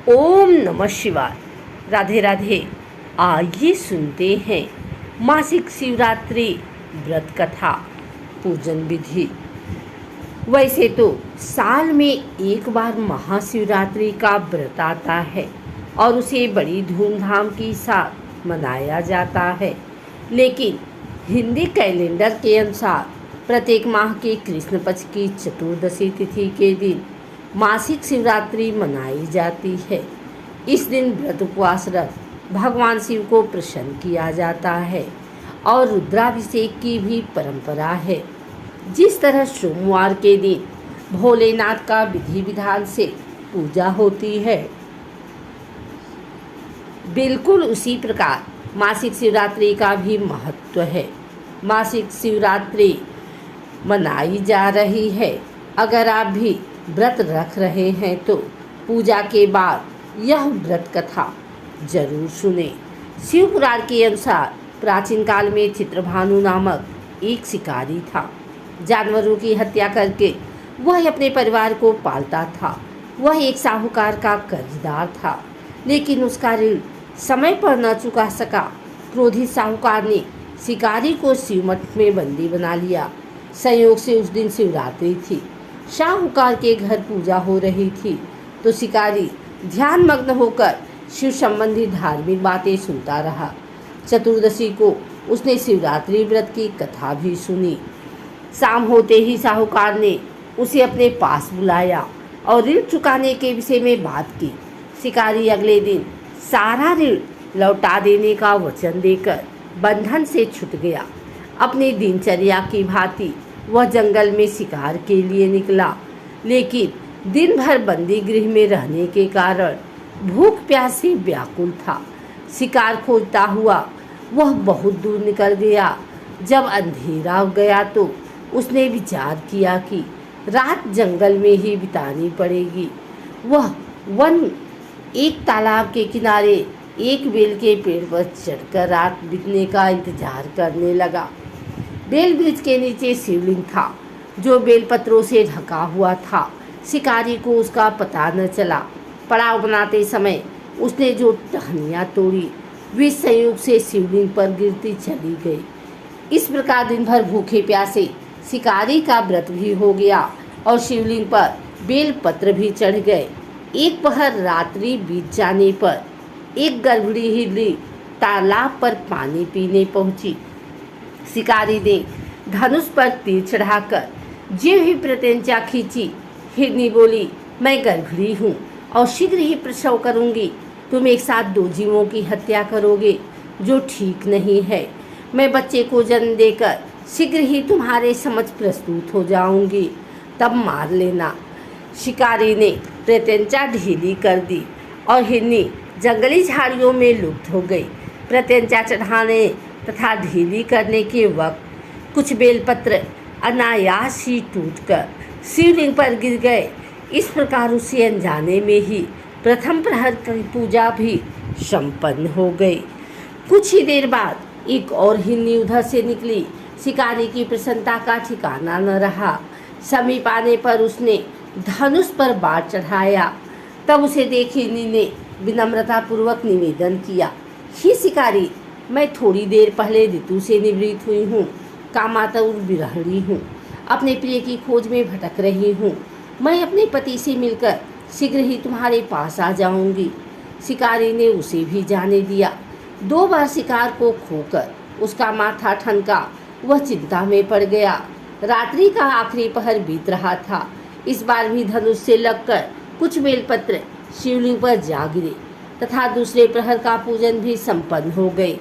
ओम नमः शिवाय। राधे राधे। आइए सुनते हैं मासिक शिवरात्रि व्रत कथा पूजन विधि। वैसे तो साल में एक बार महाशिवरात्रि का व्रत आता है और उसे बड़ी धूमधाम के साथ मनाया जाता है, लेकिन हिंदी कैलेंडर के अनुसार प्रत्येक माह के कृष्ण पक्ष की चतुर्दशी तिथि के दिन मासिक शिवरात्रि मनाई जाती है। इस दिन व्रत उपवास रख भगवान शिव को प्रसन्न किया जाता है और रुद्राभिषेक की भी परंपरा है। जिस तरह सोमवार के दिन भोलेनाथ का विधि विधान से पूजा होती है, बिल्कुल उसी प्रकार मासिक शिवरात्रि का भी महत्व है। मासिक शिवरात्रि मनाई जा रही है। अगर आप भी व्रत रख रहे हैं तो पूजा के बाद यह व्रत कथा जरूर सुने। शिव पुराण के अनुसार प्राचीन काल में चित्रभानु नामक एक शिकारी था। जानवरों की हत्या करके वह अपने परिवार को पालता था। वह एक साहूकार का कर्जदार था, लेकिन उसका ऋण समय पर न चुका सका। क्रोधित साहूकार ने शिकारी को शिवमठ में बंदी बना लिया। संयोग से उस दिन शिवरात्रि थी। साहूकार के घर पूजा हो रही थी तो शिकारी ध्यान मग्न होकर शिव संबंधी धार्मिक बातें सुनता रहा। चतुर्दशी को उसने शिवरात्रि व्रत की कथा भी सुनी। शाम होते ही साहूकार ने उसे अपने पास बुलाया और ऋण चुकाने के विषय में बात की। शिकारी अगले दिन सारा ऋण लौटा देने का वचन देकर बंधन से छूट गया। अपनी दिनचर्या की भांति वह जंगल में शिकार के लिए निकला, लेकिन दिन भर बंदी गृह में रहने के कारण भूख प्यास से व्याकुल था। शिकार खोजता हुआ वह बहुत दूर निकल गया। जब अंधेरा हो गया तो उसने विचार किया कि रात जंगल में ही बितानी पड़ेगी। वह वन एक तालाब के किनारे एक बेल के पेड़ पर चढ़कर रात बीतने का इंतजार करने लगा। बेल वृक्ष के नीचे शिवलिंग था, जो बेलपत्रों से ढका हुआ था। शिकारी को उसका पता न चला। पड़ाव बनाते समय उसने जो टहनियाँ तोड़ी वे संयोग से शिवलिंग पर गिरती चली गई। इस प्रकार दिन भर भूखे प्यासे शिकारी का व्रत भी हो गया और शिवलिंग पर बेलपत्र भी चढ़ गए। एक पहर रात्रि बीत जाने पर एक गर्भड़ी हिरनी तालाब पर पानी पीने पहुंची। शिकारी ने धनुष पर तीर चढ़ाकर ज्यों ही प्रत्यंचा खींची, हिरनी बोली, मैं गर्भड़ी हूँ और शीघ्र ही प्रसव करूँगी। तुम एक साथ दो जीवों की हत्या करोगे, जो ठीक नहीं है। मैं बच्चे को जन्म देकर शीघ्र ही तुम्हारे समक्ष प्रस्तुत हो जाऊँगी, तब मार लेना। शिकारी ने प्रत्यंचा ढीली कर दी और हिरनी जंगली झाड़ियों में लुप्त हो गई। प्रत्यंचा चढ़ाने तथा ढीली करने के वक्त कुछ बेलपत्र अनायास ही टूटकर शिवलिंग पर गिर गए। इस प्रकार उसे अनजाने में ही प्रथम प्रहर की पूजा भी संपन्न हो गई। कुछ ही देर बाद एक और हिरनी उधर से निकली। शिकारी की प्रसन्नता का ठिकाना न रहा। समीप आने पर उसने धनुष पर बाण चढ़ाया। तब उसे देख हिरनी ने विनम्रतापूर्वक निवेदन किया, हे शिकारी, मैं थोड़ी देर पहले ऋतु से निवृत्त हुई हूँ। कामातुर विरहिणी हूँ। अपने प्रिय की खोज में भटक रही हूँ। मैं अपने पति से मिलकर शीघ्र ही तुम्हारे पास आ जाऊँगी। शिकारी ने उसे भी जाने दिया। 2 बार शिकार को खोकर उसका माथा ठनका। वह चिंता में पड़ गया। रात्रि का आखिरी पहर बीत रहा था। इस बार भी धनुष से लगकर कुछ बेलपत्र शिवलिंग पर जा गिरे तथा दूसरे प्रहर का पूजन भी संपन्न हो गए।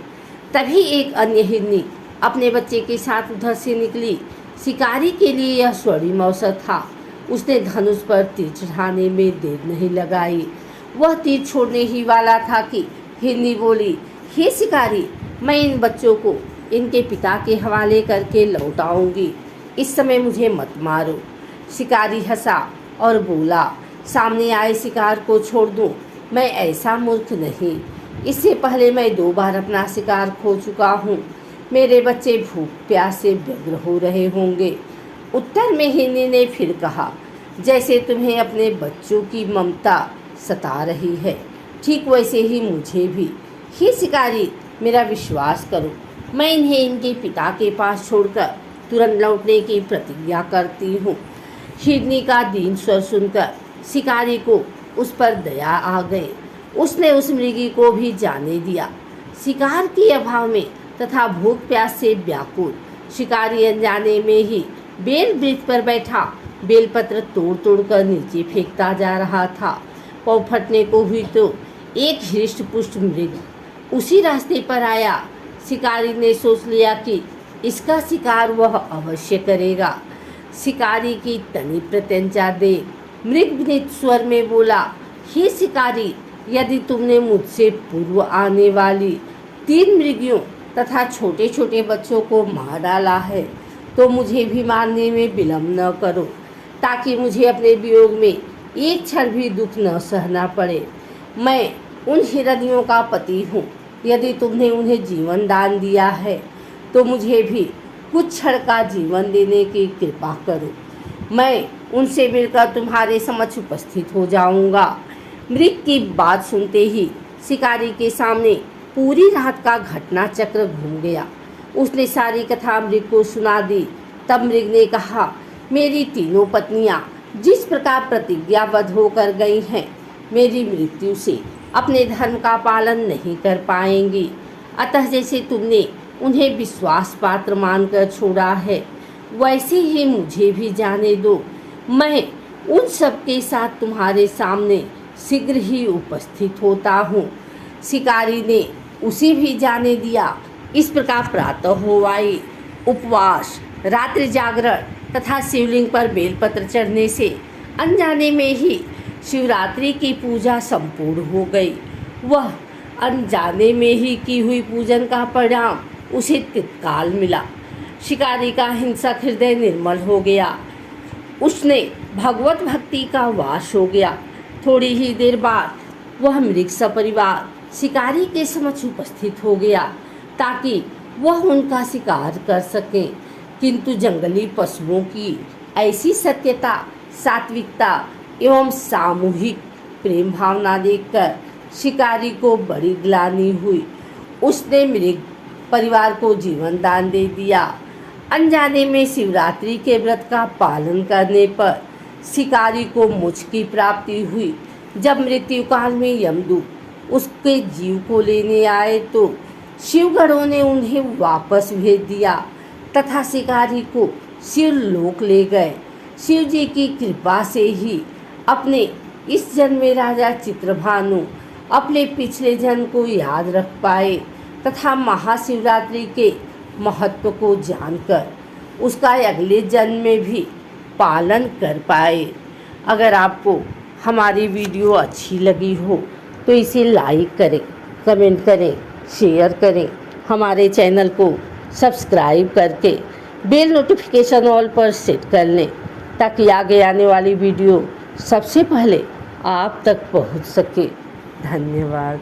तभी एक अन्य हिरनी अपने बच्चे के साथ उधर से निकली। शिकारी के लिए यह स्वर्णिम अवसर था। उसने धनुष पर तीर चढ़ाने में देर नहीं लगाई। वह तीर छोड़ने ही वाला था कि हिरनी बोली, हे शिकारी, मैं इन बच्चों को इनके पिता के हवाले करके लौट आऊँगी। इस समय मुझे मत मारो। शिकारी हंसा और बोला, सामने आए शिकार को छोड़ दूँ? मैं ऐसा मूर्ख नहीं। इससे पहले मैं 2 बार अपना शिकार खो चुका हूँ। मेरे बच्चे भूख प्यास से व्यग्र हो रहे होंगे। उत्तर में हिरनी ने फिर कहा, जैसे तुम्हें अपने बच्चों की ममता सता रही है। ठीक वैसे ही मुझे भी। हे शिकारी, मेरा विश्वास करो, मैं इन्हें इनके पिता के पास छोड़कर तुरंत लौटने की प्रतिज्ञा करती हूँ। हिरनी का दीन स्वर सुनकर शिकारी को उस पर दया आ गई। उसने उस मृगी को भी जाने दिया। शिकार के अभाव में तथा भूख प्यास से व्याकुल शिकारी अनजाने में ही बेल वृक्ष पर बैठा बेलपत्र तोड़ तोड़ कर नीचे फेंकता जा रहा था। पाँव फटने को हुई तो एक हृष्ट पुष्ट मृग उसी रास्ते पर आया। शिकारी ने सोच लिया कि इसका शिकार वह अवश्य करेगा। शिकारी की तनी प्रत्यंचा देख मृग विनीत स्वर में बोला, हे शिकारी, यदि तुमने मुझसे पूर्व आने वाली 3 मृगियों तथा छोटे छोटे बच्चों को मार डाला है तो मुझे भी मारने में विलम्ब न करो, ताकि मुझे अपने वियोग में एक क्षण भी दुख न सहना पड़े। मैं उन हिरनियों का पति हूँ। यदि तुमने उन्हें जीवन दान दिया है तो मुझे भी कुछ क्षण का जीवन देने की कृपा करो। मैं उनसे मिलकर तुम्हारे समक्ष उपस्थित हो जाऊंगा। मृग की बात सुनते ही शिकारी के सामने पूरी रात का घटना चक्र घूम गया। उसने सारी कथा मृग को सुना दी। तब मृग ने कहा, मेरी तीनों पत्नियां जिस प्रकार प्रतिज्ञाबद्ध होकर गई हैं, मेरी मृत्यु से अपने धर्म का पालन नहीं कर पाएंगी। अतः जैसे तुमने उन्हें विश्वास पात्र मानकर छोड़ा है, वैसे ही मुझे भी जाने दो। मैं उन सब के साथ तुम्हारे सामने शीघ्र ही उपस्थित होता हूँ। शिकारी ने उसे भी जाने दिया। इस प्रकार प्रातः हो आई। उपवास, रात्रि जागरण तथा शिवलिंग पर बेलपत्र चढ़ने से अनजाने में ही शिवरात्रि की पूजा संपूर्ण हो गई। वह अनजाने में ही की हुई पूजन का परिणाम उसे तत्काल मिला। शिकारी का हिंसक हृदय निर्मल हो गया। उसने भगवत भक्ति का वास हो गया। थोड़ी ही देर बाद वह मृग सपरिवार शिकारी के समक्ष उपस्थित हो गया ताकि वह उनका शिकार कर सके। किंतु जंगली पशुओं की ऐसी सत्यता, सात्विकता एवं सामूहिक प्रेम भावना देखकर शिकारी को बड़ी ग्लानि हुई। उसने मृग परिवार को जीवन दान दे दिया। अनजाने में शिवरात्रि के व्रत का पालन करने पर शिकारी को मोक्ष की प्राप्ति हुई। जब मृत्यु काल में यमदूत उसके जीव को लेने आए तो शिवगणों ने उन्हें वापस भेज दिया तथा शिकारी को शिवलोक ले गए। शिव जी की कृपा से ही अपने इस जन्म में राजा चित्रभानु अपने पिछले जन्म को याद रख पाए तथा महाशिवरात्रि के महत्व को जानकर उसका अगले जन्म में भी पालन कर पाए। अगर आपको हमारी वीडियो अच्छी लगी हो तो इसे लाइक करें, कमेंट करें, शेयर करें। हमारे चैनल को सब्सक्राइब करके बेल नोटिफिकेशन ऑल पर सेट कर लें ताकि आगे आने वाली वीडियो सबसे पहले आप तक पहुंच सके। धन्यवाद।